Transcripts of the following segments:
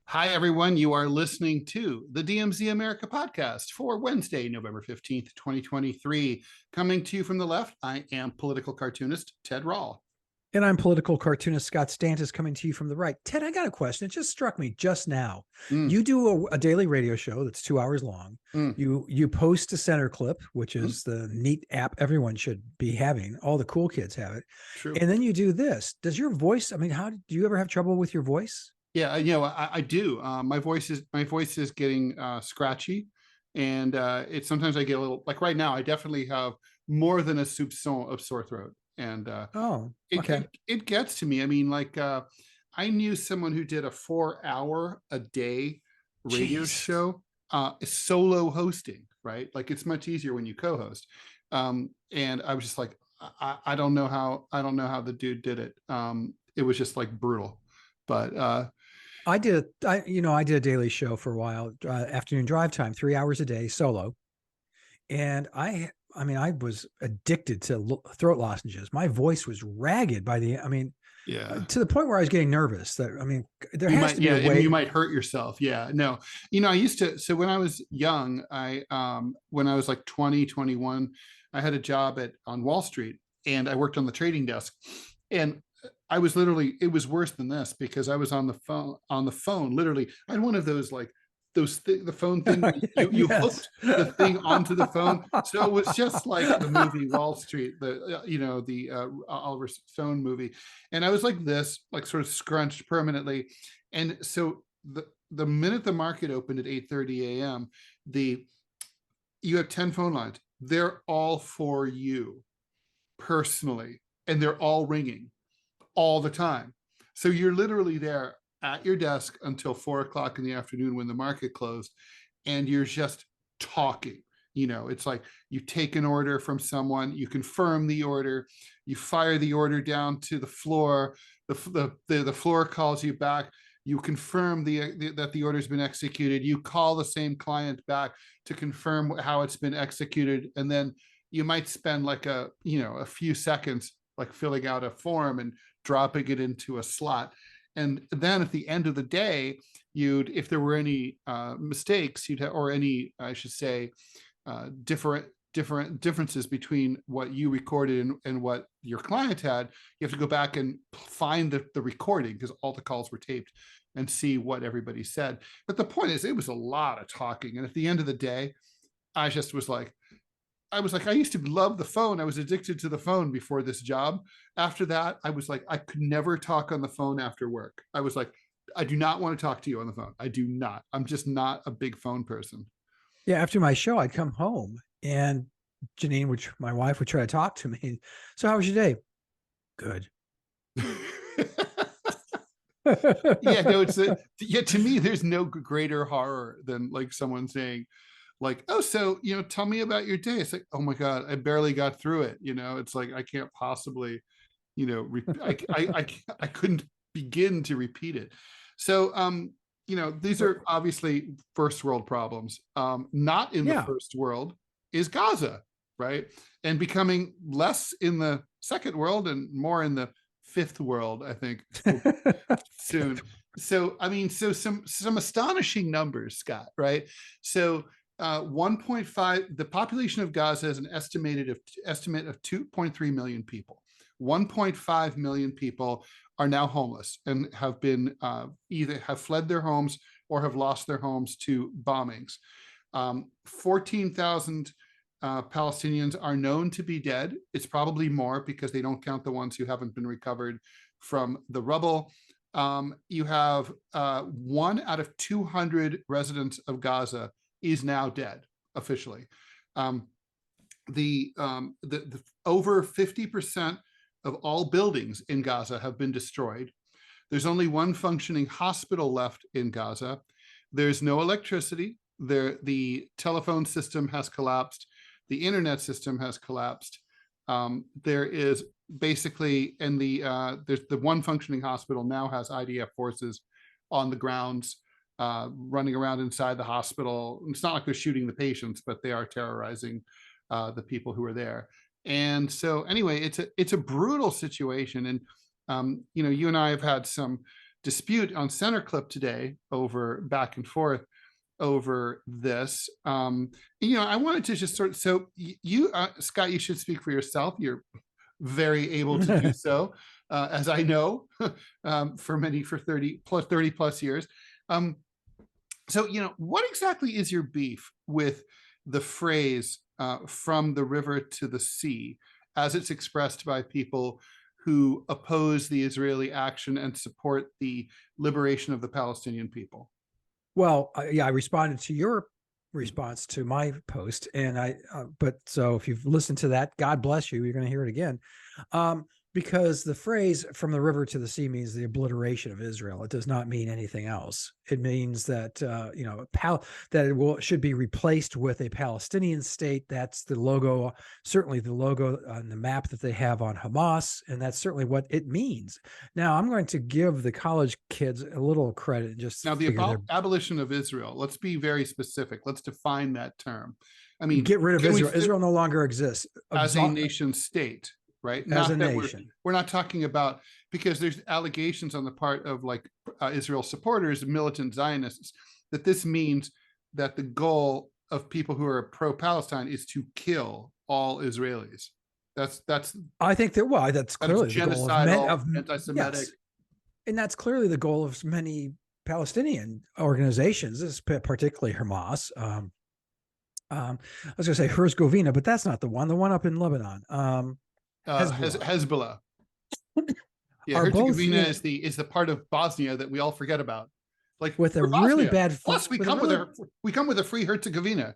Hi, everyone. You are listening to the DMZ America podcast for Wednesday, November 15th, 2023. Coming to you from the left, I am political cartoonist Ted Rall. And I'm political cartoonist Scott Stantis coming to you from the right. Ted, I got a question. It just struck me just now. Mm, You do a daily radio show that's 2 hours long. mm, You post a center clip, which mm, is the neat app everyone should be having. All the cool kids have it. true. And then you do this. Does your voice, I mean, how do you ever have trouble with your voice? Yeah, I do. My voice is getting scratchy, and it sometimes I get a little like right now. I definitely have more than a soupçon of sore throat, and Oh, it, okay. it it gets to me. I mean, I knew someone who did a 4 hour a day radio Jeez. show, solo hosting, right? Like it's much easier when you co-host. And I was just like, I don't know how the dude did it. It was just like brutal. But I did a daily show for a while, afternoon drive time, 3 hours a day solo. And I was addicted to throat lozenges. My voice was ragged yeah. to the point where I was getting nervous there You has might, to be yeah, a I mean, you way. might hurt yourself. Yeah, no, I used to. So when I was young, when I was like 20, 21, I had a job on Wall Street, and I worked on the trading desk, and I was literally, it was worse than this because I was on the phone. Literally, I had one of those like the phone thing where you Yes. hooked the thing onto the phone, so it was just like the movie Wall Street, the Oliver Stone movie, and I was like this, like sort of scrunched permanently, and so the minute the market opened at 8:30 a.m., the you have 10 phone lines. They're all for you personally, and they're all ringing all the time. So you're literally there at your desk until 4 o'clock in the afternoon when the market closed, and you're just talking. It's like you take an order from someone, you confirm the order, you fire the order down to the floor, the floor calls you back, you confirm that the order's been executed, you call the same client back to confirm how it's been executed, and then you might spend like a few seconds like filling out a form and dropping it into a slot. And then at the end of the day, if there were any mistakes, or any, I should say, differences between what you recorded and what your client had, you have to go back and find the recording because all the calls were taped and see what everybody said. But the point is, it was a lot of talking. And at the end of the day, I just was like, I used to love the phone. I was addicted to the phone before this job. After that, I was like, I could never talk on the phone after work. I was like, I do not want to talk to you on the phone. I do not. I'm just not a big phone person. Yeah, after my show, I'd come home and Janine, which my wife would try to talk to me. So how was your day? Good. Yeah, no, yeah, to me, there's no greater horror than like someone saying, like, oh, so tell me about your day. It's like, oh my God, I barely got through it. It's like I can't possibly, I couldn't begin to repeat it. So these are obviously first world problems. Not in the Yeah. first world is Gaza, right? And becoming less in the second world and more in the fifth world, I think, soon. So I mean, so some astonishing numbers, Scott, right? So 1.5, the population of Gaza is an estimate of 2.3 million people. 1.5 million people are now homeless and have been either have fled their homes or have lost their homes to bombings. 14,000 Palestinians are known to be dead. It's probably more because they don't count the ones who haven't been recovered from the rubble. You have 1 out of 200 residents of Gaza is now dead officially. The over 50% of all buildings in Gaza have been destroyed. There's only one functioning hospital left in Gaza. There's no electricity. The telephone system has collapsed. The internet system has collapsed. There is basically, and there's the one functioning hospital now has IDF forces on the grounds, running around inside the hospital. It's not like they're shooting the patients, but they are terrorizing the people who are there. And so, anyway, it's a brutal situation. And you and I have had some dispute on Center Clip today over back and forth over this. I wanted to just sort of, so you, Scott, you should speak for yourself. You're very able to do so, as I know, for 30 plus years. So, what exactly is your beef with the phrase from the river to the sea, as it's expressed by people who oppose the Israeli action and support the liberation of the Palestinian people? Well, yeah, I responded to your response to my post, and but so if you've listened to that, God bless you, you're going to hear it again. Because the phrase from the river to the sea means the obliteration of Israel. It does not mean anything else. It means that, that it should be replaced with a Palestinian state. That's the logo, certainly the logo on the map that they have on Hamas. And that's certainly what it means. Now, I'm going to give the college kids a little credit. Just now, the abolition of Israel, let's be very specific. Let's define that term. I mean, get rid of Israel. Israel no longer exists. As a nation state. Right? As a nation. We're not talking about, because there's allegations on the part of Israel supporters, militant Zionists, that this means that the goal of people who are pro-Palestine is to kill all Israelis. That's I think that, that's clearly the genocidal, of anti-Semitic. Yes. And that's clearly the goal of many Palestinian organizations, particularly Hamas. I was going to say Herzegovina, but that's not the one. The one up in Lebanon. Hezbollah. Yeah, Herzegovina is the part of Bosnia that we all forget about. Like, with a really bad. Plus, we come with a free Herzegovina.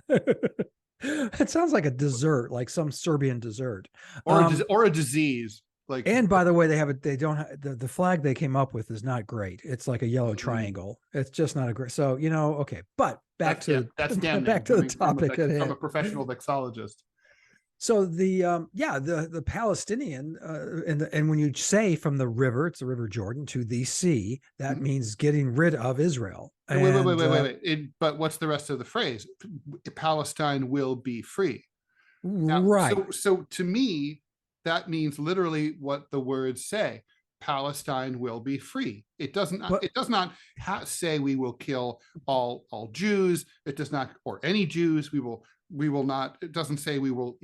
It sounds like a dessert, like some Serbian dessert, or a disease. Like, and by the way, the flag they came up with is not great. It's like a yellow triangle. It's just not a great. So okay, but back to the topic at hand. I'm a professional vexologist. So the Palestinian and when you say from the river, it's the River Jordan, to the sea, that means getting rid of Israel. Wait. But what's the rest of the phrase? Palestine will be free. Now, right. So to me, that means literally what the words say. Palestine will be free. It does not say we will kill all Jews. It does not, or any Jews. We will not. It doesn't say we will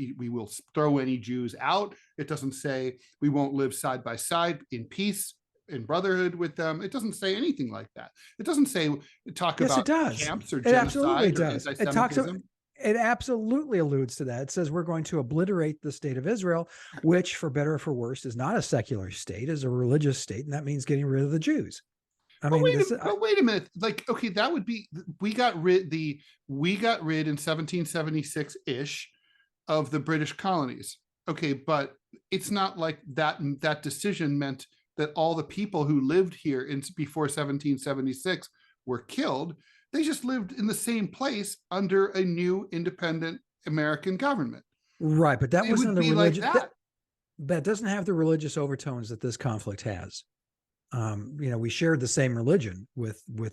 throw any Jews out. It doesn't say we won't live side by side in peace, in brotherhood with them. It doesn't say anything like that. It doesn't talk about camps or genocide or anti-Semitism. It absolutely alludes to that. It says we're going to obliterate the state of Israel, which, for better or for worse, is not a secular state, is a religious state, and that means getting rid of the Jews. Wait a minute. Like, okay, that would be, we got rid in 1776-ish of the British colonies. Okay, but it's not like that decision meant that all the people who lived here before 1776 were killed. They just lived in the same place under a new independent American government. Right, but that wasn't the religion. That doesn't have the religious overtones that this conflict has. We shared the same religion with the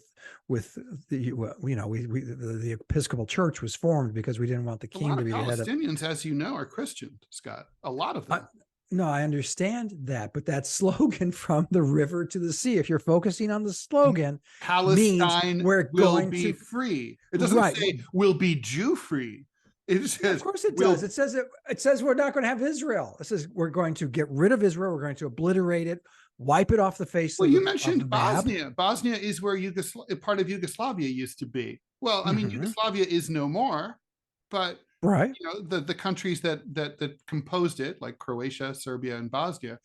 Episcopal Church was formed because we didn't want the king to be the head of. Palestinians, as you know, are Christian, Scott. A lot of them. No, I understand that, but that slogan from the river to the sea, if you're focusing on the slogan, Palestine will be free. It doesn't say we'll be Jew free. It says, of course it does. It says we're not going to have Israel. It says we're going to get rid of Israel. We're going to obliterate it, wipe it off the face. Well, you mentioned Bosnia. Bosnia is where part of Yugoslavia used to be. Well, I mean, Yugoslavia is no more, but right, the countries that composed it, like Croatia, Serbia, and Bosnia,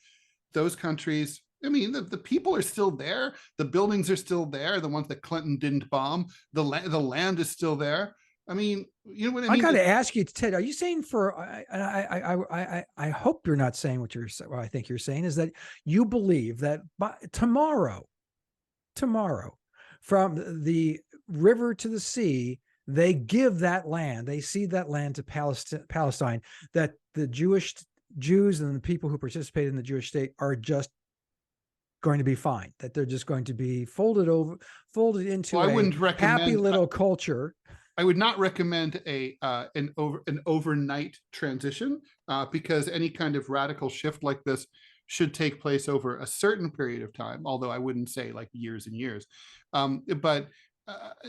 those countries. I mean, the people are still there. The buildings are still there. The ones that Clinton didn't bomb. The land is still there. I mean, you know what I mean? I got to ask you, Ted, are you saying I hope you're not saying what I think you're saying is that you believe that by tomorrow, from the river to the sea, they give that land, they cede that land to Palestine, that the Jews and the people who participate in the Jewish state are just going to be fine, that they're just going to be folded into a happy little culture. I would not recommend an overnight transition because any kind of radical shift like this should take place over a certain period of time, although I wouldn't say like years and years. But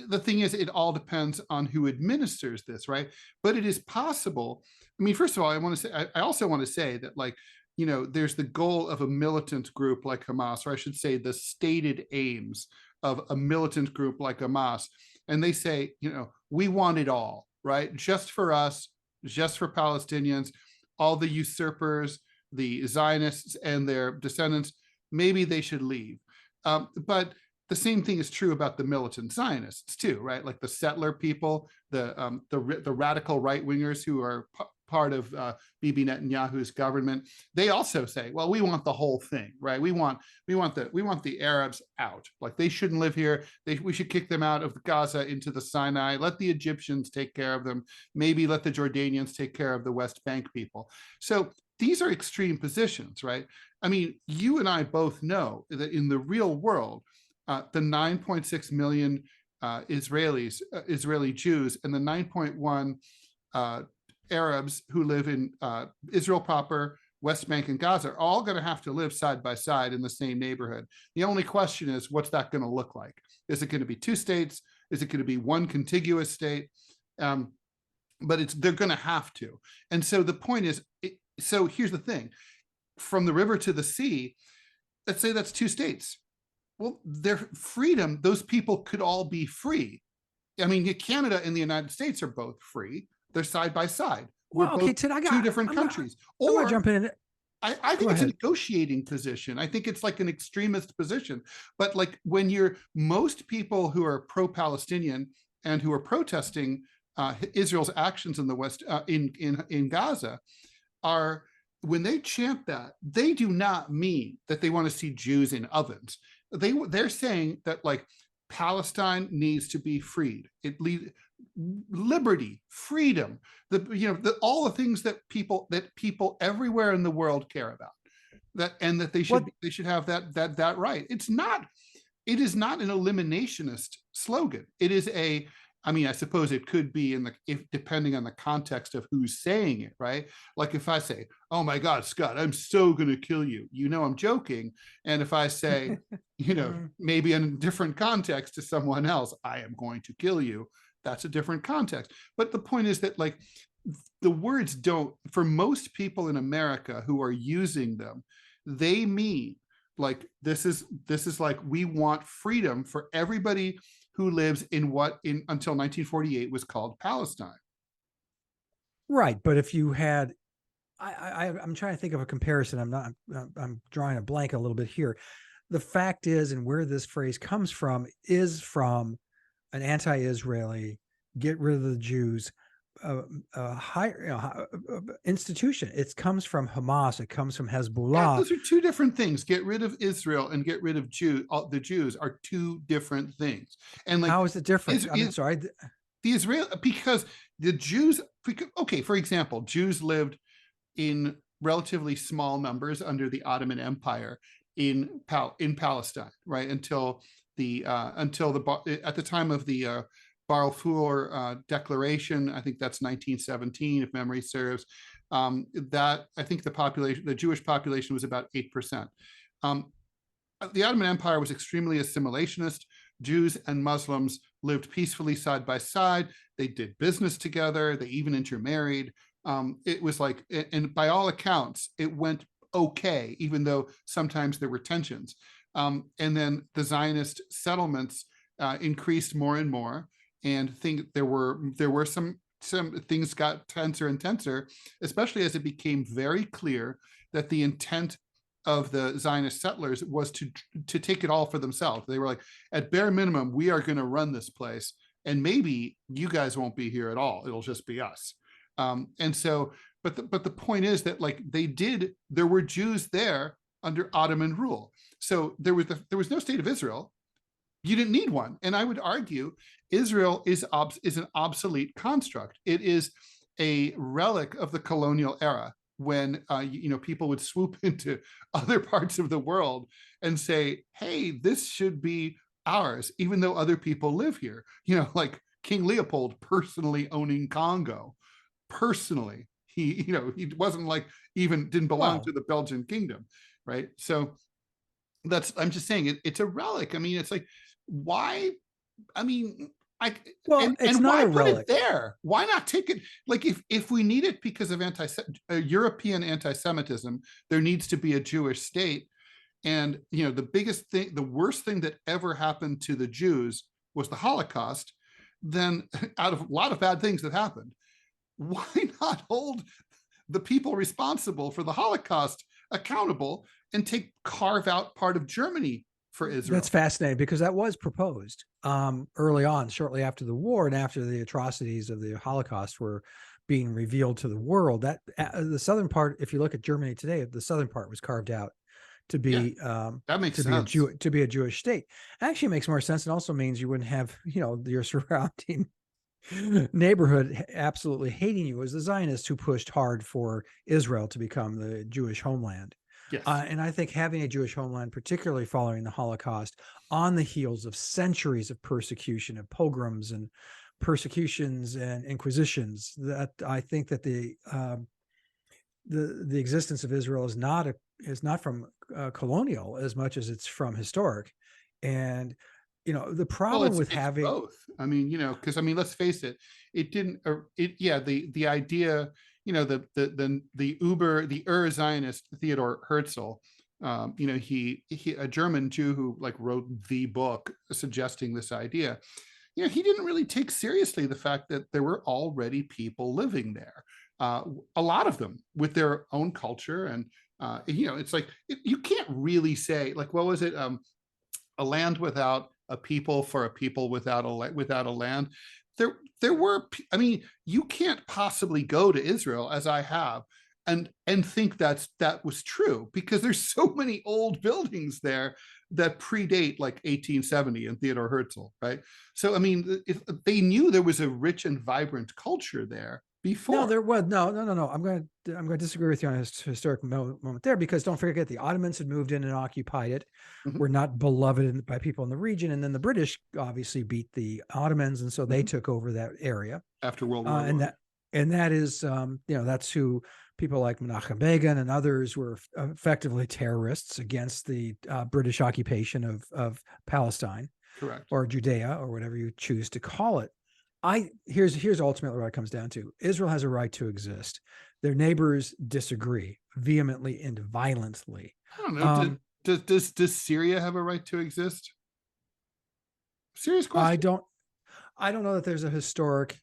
the thing is, it all depends on who administers this, right? But it is possible. I mean, first of all, I also want to say that, like, there's the goal of a militant group like Hamas, or I should say the stated aims of a militant group like Hamas. And they say, we want it all, right? Just for us, just for Palestinians, all the usurpers, the Zionists and their descendants, maybe they should leave. But the same thing is true about the militant Zionists too, right? Like the settler people, the radical right wingers who are part of Bibi Netanyahu's government. They also say, well, we want the whole thing, right? We want the Arabs out. Like, they shouldn't live here. We should kick them out of Gaza into the Sinai. Let the Egyptians take care of them. Maybe let the Jordanians take care of the West Bank people. So these are extreme positions, right? I mean, you and I both know that in the real world, the 9.6 million Israeli Jews and the 9.1 Arabs who live in Israel proper, West Bank, and Gaza are all going to have to live side by side in the same neighborhood. The only question is, what's that going to look like? Is it going to be two states? Is it going to be one contiguous state? But they're going to have to. And so the point is, so here's the thing. From the river to the sea, let's say that's two states. Well, their freedom, those people could all be free. I mean, Canada and the United States are both free. They're side by side. We're both two different countries. Or jump in. I think it's a negotiating position. I think it's like an extremist position. But like, when most people who are pro-Palestinian and who are protesting Israel's actions in the West, in Gaza, when they chant that, they do not mean that they want to see Jews in ovens. They're saying that, like, Palestine needs to be freed. Liberty, freedom, all the things that people everywhere in the world care about. That they should have that right. It is not an eliminationist slogan. It is I mean, I suppose it could be depending on the context of who's saying it, right? Like, if I say, "Oh my God, Scott, I'm so going to kill you," I'm joking. And if I say, maybe in a different context to someone else, "I am going to kill you," that's a different context. But the point is that, like, the words don't, for most people in America who are using them, they mean, like, this is like, we want freedom for everybody who lives in until 1948 was called Palestine. Right. But if you had, I'm trying to think of a comparison. I'm drawing a blank a little bit here. The fact is, and where this phrase comes from, is from an anti-Israeli, get rid of the Jews, higher institution. It comes from Hamas. It comes from Hezbollah. Yeah, those are two different things. Get rid of Israel and get rid of the Jews are two different things. And, like, how is it different? I'm sorry. Because the Jews, okay, for example, Jews lived in relatively small numbers under the Ottoman Empire in Palestine, right? Until at the time of the Balfour Declaration, I think that's 1917, if memory serves. That, I think, the Jewish population was about 8%. The Ottoman Empire was extremely assimilationist. Jews and Muslims lived peacefully side by side. They did business together. They even intermarried. It was like, and by all accounts, it went okay, even though sometimes there were tensions. And then the Zionist settlements increased more and more. And there were some things got tenser and tenser, especially as it became very clear that the intent of the Zionist settlers was to take it all for themselves. They were like, at bare minimum, we are going to run this place, and maybe you guys won't be here at all. It'll just be us. And so, but the point is that, like, there were Jews there under Ottoman rule. So there was no state of Israel. You didn't need one. And I would argue Israel is an obsolete construct. It is a relic of the colonial era, when people would swoop into other parts of the world and say, "Hey, this should be ours," even though other people live here. Like King Leopold personally owning Congo. Personally, he wasn't like, even didn't belong to the Belgian kingdom. right? So I'm just saying it's a relic. I mean, it's like, why? I mean, I Well, it's and not why a put it relic. there? Why not take it? Like, if we need it because of European anti-Semitism, there needs to be a Jewish state. And the biggest thing, the worst thing that ever happened to the Jews was the Holocaust. Then, out of a lot of bad things that happened, why not hold the people responsible for the Holocaust accountable and carve out part of Germany for Israel? That's fascinating, because that was proposed early on, shortly after the war and after the atrocities of the Holocaust were being revealed to the world. That the southern part, if you look at Germany today, the southern part was carved out to Yeah, be that makes sense. to be a Jewish state. Actually, it makes more sense. It also means you wouldn't have your surrounding neighborhood absolutely hating you, as the Zionists who pushed hard for Israel to become the Jewish homeland. Yes. And I think having a Jewish homeland, particularly following the Holocaust, on the heels of centuries of persecution, of pogroms and persecutions and inquisitions, that I think that the existence of Israel is not from colonial as much as it's from historic. And the problem with it's having both. I mean, because I mean, let's face it, it didn't. Yeah, the idea, the Zionist Theodor Herzl, he a German Jew who like wrote the book suggesting this idea. He didn't really take seriously the fact that there were already people living there, a lot of them with their own culture. And it's like, you can't really say, like, what was it, a land without a people for a people without a land. There were, I mean, you can't possibly go to Israel, as I have, and think that was true, because there's so many old buildings there that predate like 1870 and Theodor Herzl, right? So I mean, they knew there was a rich and vibrant culture there before. No, there was no. I'm going to disagree with you on a historic moment there, because don't forget, the Ottomans had moved in and occupied it. Mhm. Were not beloved by people in the region, and then the British obviously beat the Ottomans, and so they took over that area After World War I. And that is that's who people like Menachem Begin and others were effectively terrorists against the British occupation of Palestine. Correct. Or Judea, or whatever you choose to call it. Here's ultimately what it comes down to. Israel has a right to exist. Their neighbors disagree vehemently and violently. I don't know. Does Syria have a right to exist? Serious question. I don't know that there's a historic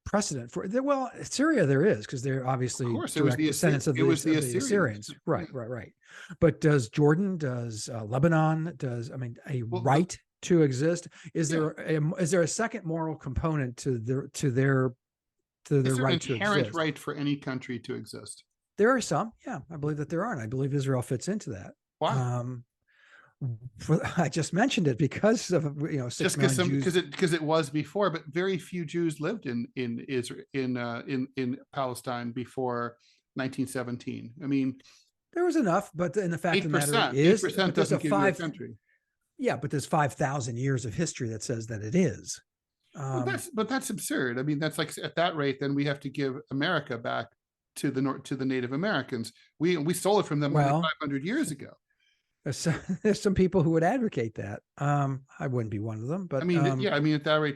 precedent for it. Well, Syria there is, because they're obviously direct descendants of the Assyrians. Right. But does Jordan, does Lebanon, right to exist? Is there a second moral component to their right to exist? Right for any country to exist? There are some, yeah, I believe that there are, and I believe Israel fits into that. Why? I just mentioned it because of 6 million Jews. Because it was before, but very few Jews lived in Israel, in Palestine before 1917. I mean, there was enough, but in the fact of the matter is, 8% doesn't give you a country. Yeah, but there's 5,000 years of history that says that it is. But that's absurd. I mean, that's like, at that rate, then we have to give America back to the Native Americans. We stole it from them 500 years ago. There's some people who would advocate that. I wouldn't be one of them, but I mean, I mean, at that rate,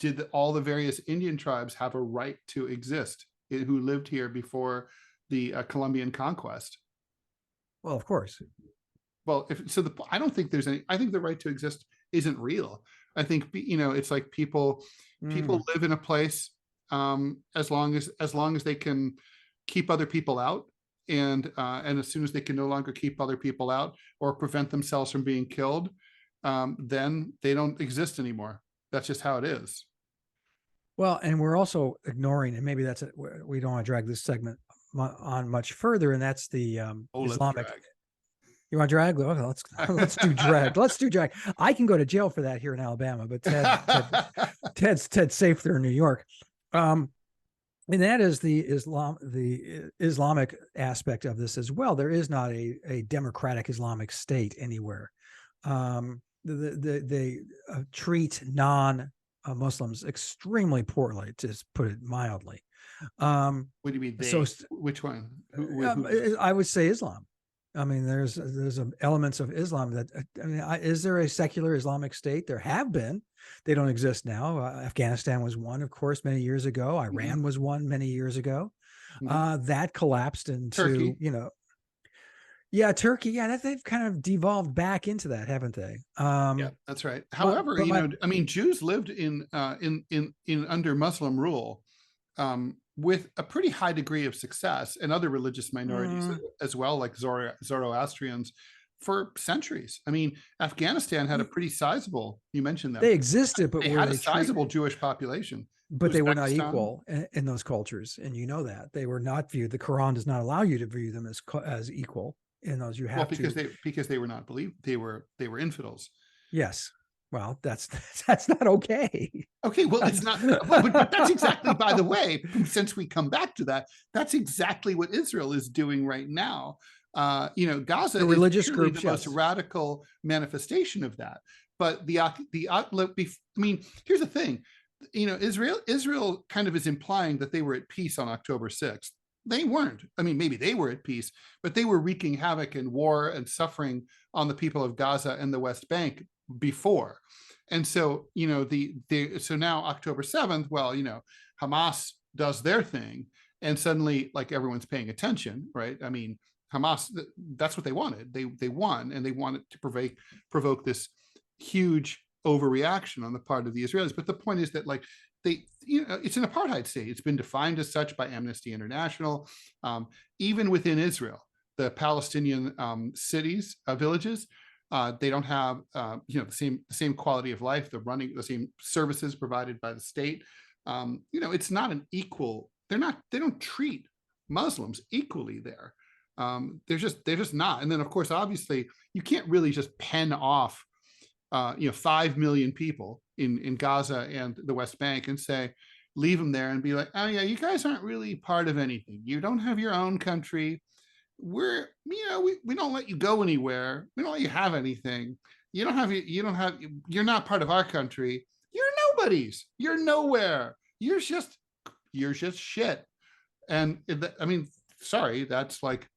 did all the various Indian tribes have a right to exist who lived here before the Columbian conquest? Well, of course. Well, I don't think there's any. I think the right to exist isn't real. I think it's like people live in a place as long as they can keep other people out, and as soon as they can no longer keep other people out or prevent themselves from being killed, then they don't exist anymore. That's just how it is. Well, and we're also ignoring, and maybe that's we don't want to drag this segment on much further, and that's the Islamic. You want to drag? Okay, let's do drag. Let's do drag. I can go to jail for that here in Alabama, but Ted's safe there in New York. And that is the Islamic aspect of this as well. There is not a democratic Islamic state anywhere. They treat non-Muslims extremely poorly, to put it mildly. What do you mean So they? Which one? Who? I would say Islam. I mean, there's elements of Islam that, I mean, is there a secular Islamic State? There have been. They don't exist now. Afghanistan was one, of course, many years ago. Iran was one many years ago. That collapsed into, Turkey. Yeah, Turkey. Yeah, they've kind of devolved back into that, haven't they? Yeah, that's right. However, I mean, Jews lived in under Muslim rule with a pretty high degree of success, and other religious minorities as well, like Zoroastrians, for centuries. I mean, Afghanistan had a pretty sizable. You mentioned them. They existed, but they had a sizable Jewish population. But they were not equal in those cultures, and you know that they were not viewed. The Quran does not allow you to view them as equal in those. You have because they were not believed. They were infidels. Yes. Well, that's not okay. Okay, well, it's not, but that's exactly, by the way, since we come back to that, that's exactly what Israel is doing right now. Gaza the religious is groups, the most radical manifestation of that. But I mean, here's the thing, Israel kind of is implying that they were at peace on October 6th. They weren't. I mean, maybe they were at peace, but they were wreaking havoc and war and suffering on the people of Gaza and the West Bank before. And so, so now October 7th, well, Hamas does their thing, and suddenly, like, everyone's paying attention, right? I mean, Hamas, that's what they wanted. They won, and they wanted to provoke this huge overreaction on the part of the Israelis. But the point is that, like, it's an apartheid state. It's been defined as such by Amnesty International. Even within Israel, the Palestinian cities, villages, they don't have the same quality of life. They're running the same services provided by the state. It's not an equal. They don't treat Muslims equally there. They're just not. And then, of course, obviously, you can't really just pen off 5 million people in Gaza and the West Bank and say, leave them there and be like, oh yeah, you guys aren't really part of anything. You don't have your own country. We don't let you go anywhere. We don't let you have anything. You're not part of our country. You're nobodies. You're nowhere. You're just shit. And I mean, sorry, that's like,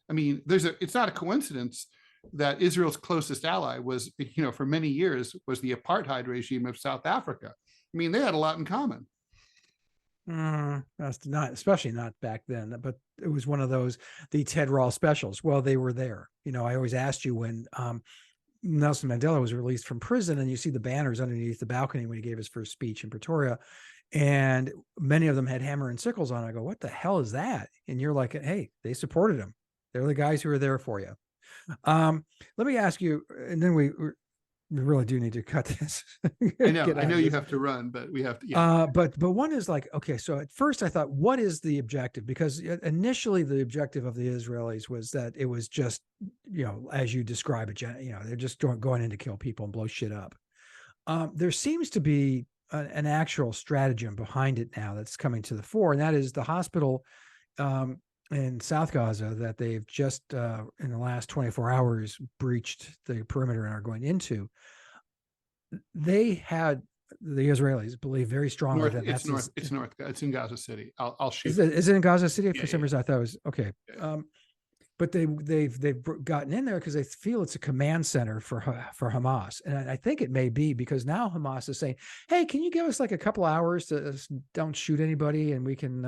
I mean, it's not a coincidence that Israel's closest ally was, for many years, was the apartheid regime of South Africa. I mean, they had a lot in common. That's not, especially not back then, but it was one of those, the Ted Rall specials. Well, they were there. I always asked you when Nelson Mandela was released from prison, and you see the banners underneath the balcony when he gave his first speech in Pretoria, and many of them had hammer and sickles on. I go, what the hell is that? And you're like, hey, they supported him. They're the guys who are there for you. Let me ask you, and then we really do need to cut this. I know you have to run, but we have to. Yeah. But one is like, okay, so at first I thought, what is the objective? Because initially the objective of the Israelis was that it was just, as you describe it, they're just going in to kill people and blow shit up. There seems to be an actual stratagem behind it now that's coming to the fore, and that is the hospital in South Gaza that they've just in the last 24 hours breached the perimeter and are going into. They had, the Israelis believe very strongly that it's in Gaza City. I'll shoot. Is it in Gaza City? Yeah, For some reason I thought it was okay. Yeah. But they've gotten in there because they feel it's a command center for Hamas, and I think it may be because now Hamas is saying, "Hey, can you give us like a couple hours to don't shoot anybody, and we can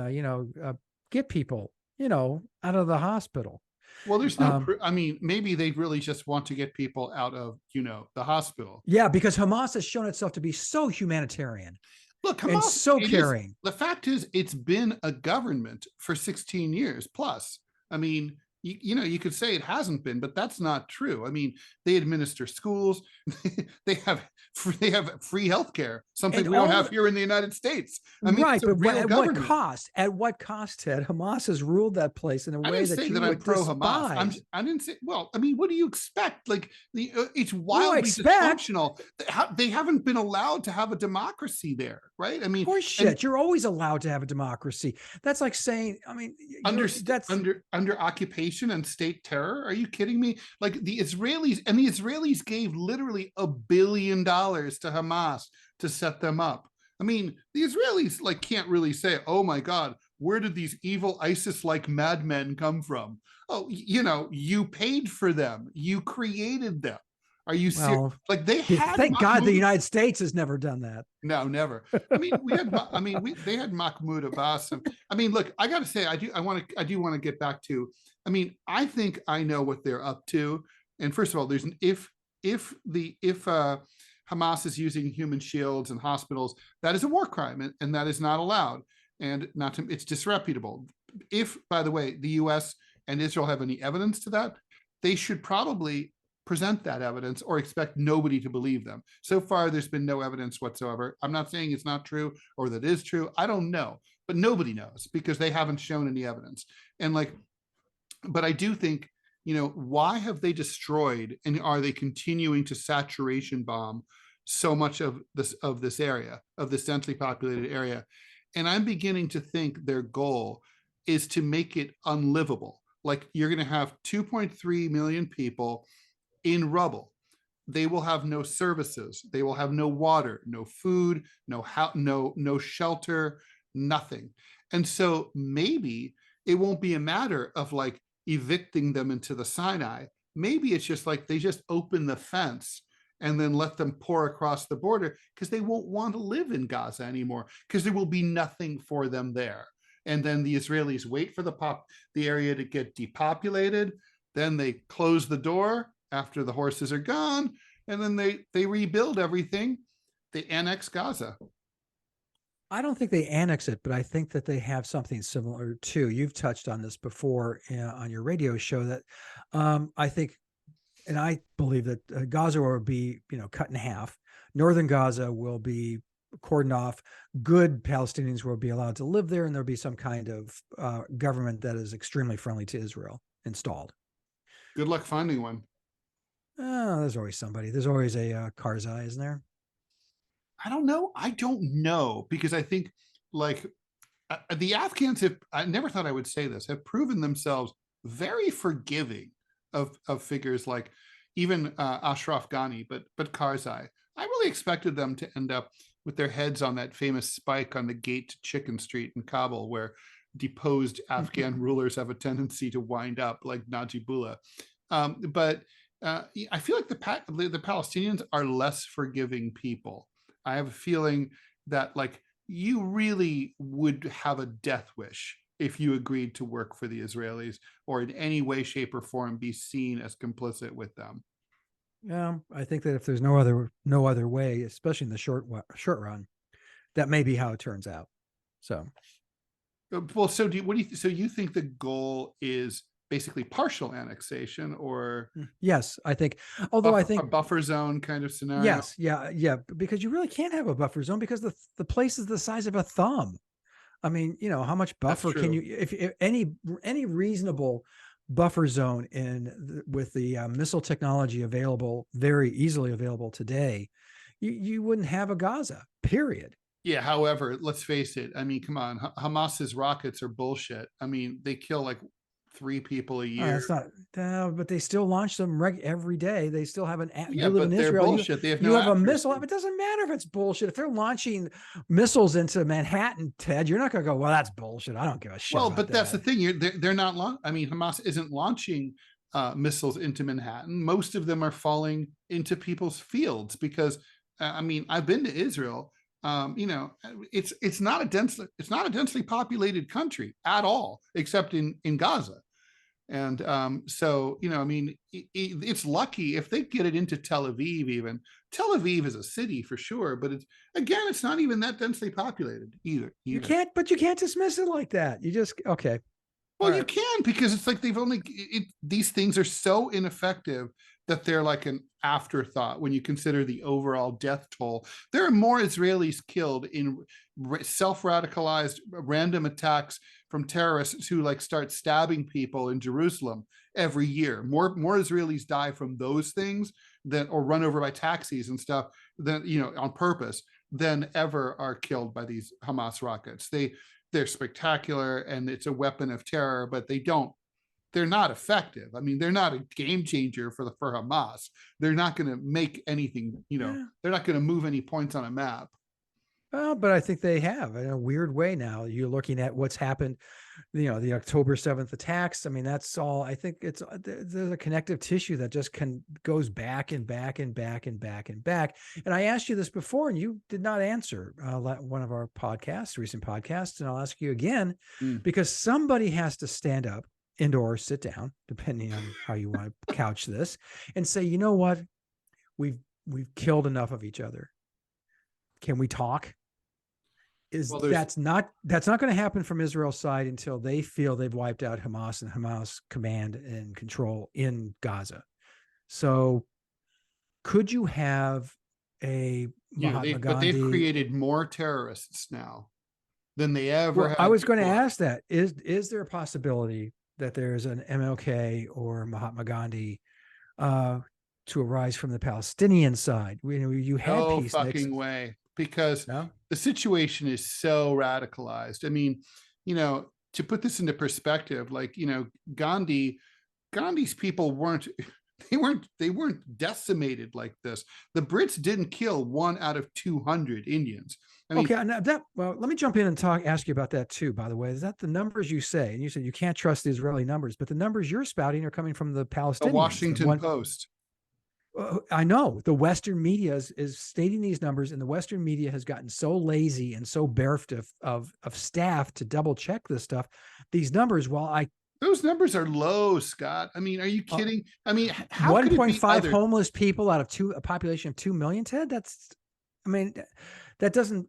get people out of the hospital." Well, there's no. I mean, maybe they really just want to get people out of the hospital. Yeah, because Hamas has shown itself to be so humanitarian. Look, Hamas, and so caring. The fact is, it's been a government for 16 years plus. I mean, you could say it hasn't been, but that's not true. I mean, they administer schools. they have free healthcare, something we don't have here in the United States. I mean, right, but at what cost? At what cost, Ted? Hamas has ruled that place in a way that you would despise. I didn't say. Well, I mean, what do you expect? Like it's wildly dysfunctional. They haven't been allowed to have a democracy there, right? I mean, shit. You're always allowed to have a democracy. That's like saying, I mean, under occupation and state terror. Are you kidding me? Like the Israelis gave literally $1 billion to Hamas to set them up. I mean, the Israelis can't really say, oh my God, where did these evil ISIS-like madmen come from? Oh, you know, you paid for them. You created them. Are you serious? Well, Like they had thank God the Mahmoud. United States has never done that. No, never. I mean, they had Mahmoud Abbas. And, I mean, look, I got to say, I do want to get back to, I mean, I think I know what they're up to. And first of all, there's an, if Hamas is using human shields and hospitals, that is a war crime, and that is not allowed. And not to, it's disreputable. If, by the way, the US and Israel have any evidence to that, they should probably present that evidence or expect nobody to believe them. So far, there's been no evidence whatsoever. I'm not saying it's not true or that is true. I don't know, but nobody knows because they haven't shown any evidence. And like, but I do think, you know, why have they destroyed and are they continuing to saturation bomb so much of this area, of this densely populated area? And I'm beginning to think their goal is to make it unlivable. Like you're going to have 2.3 million people in rubble. They will have no services. They will have no water, no food, no shelter, nothing. And so maybe it won't be a matter of like evicting them into the Sinai. Maybe it's just like they just open the fence and then let them pour across the border because they won't want to live in Gaza anymore because there will be nothing for them there. And then the Israelis wait for the area to get depopulated. Then they close the door after the horses are gone, and then they rebuild everything. They annex Gaza. I don't think they annex it, but I think that they have something similar too. You've touched on this before on your radio show that I think, and I believe that Gaza will be, you know, cut in half. Northern Gaza will be cordoned off. Good Palestinians will be allowed to live there, and there'll be some kind of government that is extremely friendly to Israel installed. Good luck finding one. Oh, there's always somebody. There's always a Karzai, isn't there? I don't know. I don't know because I think like the Afghans have, I never thought I would say this, have proven themselves very forgiving of figures like even Ashraf Ghani, but Karzai. I really expected them to end up with their heads on that famous spike on the gate to Chicken Street in Kabul, where deposed Afghan rulers have a tendency to wind up like Najibullah. But I feel like the Palestinians are less forgiving people. I have a feeling that like you really would have a death wish if you agreed to work for the Israelis or in any way, shape, or form be seen as complicit with them. Yeah, I think that if there's no other way, especially in the short run, that may be how it turns out. So, well, so so you think the goal is basically partial annexation or yes, I think, although I think a buffer zone kind of scenario? yes, yeah, because you really can't have a buffer zone because the place is the size of a thumb. I mean, you know, how much buffer can you, if any reasonable buffer zone with the missile technology available, very easily available today, you wouldn't have a Gaza, period. Yeah, however, let's face it. I mean, come on, Hamas's rockets are bullshit. I mean, they kill like 3 people a year. It's not, but they still launch them every day. They still have Yeah, you live but in they're Israel. bullshit. They have You no have a accuracy. missile. It doesn't matter if it's bullshit. If they're launching missiles into Manhattan, Ted, you're not going to go, well, that's bullshit. I don't give a shit. Well, about but that's the that. thing. They're not. I mean, Hamas isn't launching missiles into Manhattan. Most of them are falling into people's because I mean, I've been to Israel. You know, it's not a densely populated country at all, except in Gaza. And so, you know, I mean, it's lucky if they get it into Tel Aviv. Even Tel Aviv is a city for sure, but it's not even that densely populated either. You can't dismiss it like that. You just, okay. Well, you can because it's like these things are so ineffective that they're like an afterthought when you consider the overall death toll. There are more Israelis killed in self-radicalized random attacks from terrorists who like start stabbing people in Jerusalem every year. More Israelis die from those things or run over by taxis and stuff than, you know, on purpose, than ever are killed by these Hamas rockets. They're spectacular and it's a weapon of terror, but they're not effective. I mean, they're not a game changer for Hamas. They're not going to make anything, you know, they're not going to move any points on a map. Well, but I think they have in a weird way now. You're looking at what's happened, the October 7th attacks. I mean, that's all. I think there's a connective tissue that just goes back and back and back and back and back. And I asked you this before, and you did not answer one of our recent podcasts, and I'll ask you again, because somebody has to stand up and/or sit down, depending on how you want to couch this, and say, you know what, we've killed enough of each other. Can we talk? That's not going to happen from Israel's side until they feel they've wiped out Hamas and Hamas command and control in Gaza. So could you have a Mahatma Gandhi? But they've created more terrorists now than they ever had. I was going to ask that. Is there a possibility that there's an MLK or Mahatma Gandhi to arise from the Palestinian side? You had no peace. Fucking way. Because the situation is so radicalized. I mean, to put this into perspective, like, Gandhi's people weren't decimated like this. The Brits didn't kill 1 out of 200 Indians. I mean, okay, well, let me jump in and ask you about that too, by the way. Is that the numbers you say? And you said you can't trust the Israeli numbers, but the numbers you're spouting are coming from the Palestinians. The Washington Post. I know the Western media is stating these numbers, and the Western media has gotten so lazy and so bereft of staff to double check this stuff. These numbers, those numbers are low, Scott. I mean, are you kidding? I mean, how 1.5 homeless people out of a population of 2 million, Ted? That doesn't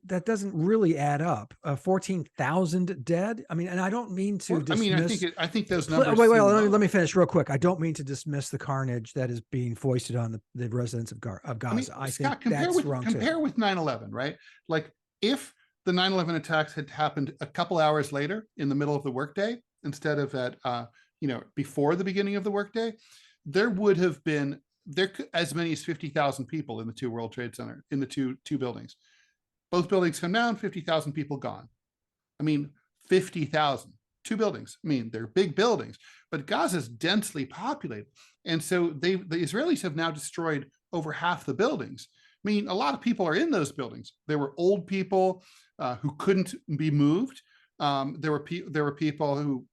really add up. 14,000 dead. I mean, and I don't mean to dismiss. I think those numbers. Wait, let me finish real quick. I don't mean to dismiss the carnage that is being foisted on the residents of Gaza. I Scott, think that's wrong too. Compare with 9/11, right? Like, if the 9/11 attacks had happened a couple hours later in the middle of the workday instead of at before the beginning of the workday, there would have been as many as 50,000 people in the 2 World Trade Center, in the two buildings. Both buildings come down, 50,000 people gone. I mean, 50,000, 2 buildings. I mean, they're big buildings, but Gaza is densely populated. And so the Israelis have now destroyed over half the buildings. I mean, a lot of people are in those buildings. There were old people who couldn't be moved. There were people who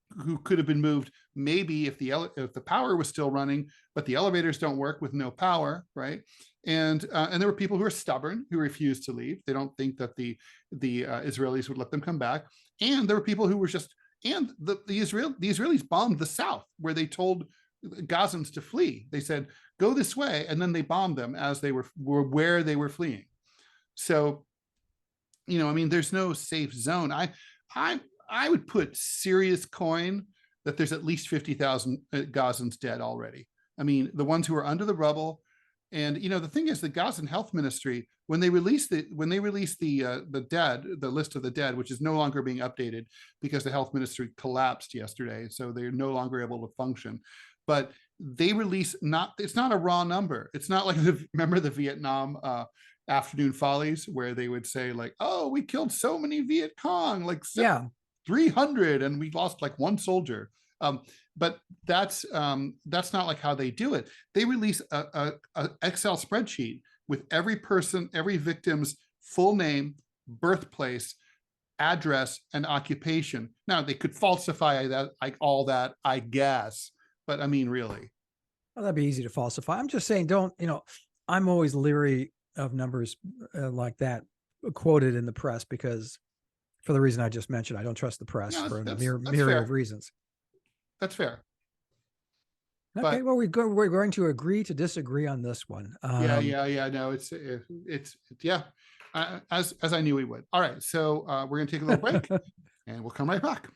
could have been moved maybe if the power was still running, but the elevators don't work with no power, right? And there were people who are stubborn, who refused to leave. They don't think that the Israelis would let them come back. And there were people who were just, and the Israelis bombed the south, where they told Gazans to flee. They said, go this way, and then they bombed them as they were where they were fleeing. So, I mean, there's no safe zone. I would put serious coin that there's at least 50,000 Gazans dead already. I mean, the ones who are under the rubble. And the thing is, the Gazan Health Ministry, when they released the dead, the list of the dead, which is no longer being updated because the health ministry collapsed yesterday, so they're no longer able to function. But they release it's not a raw number. It's not like remember the Vietnam afternoon follies where they would say like, oh, we killed so many Viet Cong, like 300, and we lost like 1 soldier. But that's not like how they do it. They release a Excel spreadsheet with every victim's full name, birthplace, address, and occupation. Now they could falsify that, all that, I guess, but I mean, really. Well, that'd be easy to falsify. I'm just saying, I'm always leery of numbers like that quoted in the press, because for the reason I just mentioned, I don't trust the press for a myriad of reasons. That's fair. Okay, well, we're going to agree to disagree on this one. Yeah. No, it's as I knew we would. All right, so we're going to take a little break, and we'll come right back.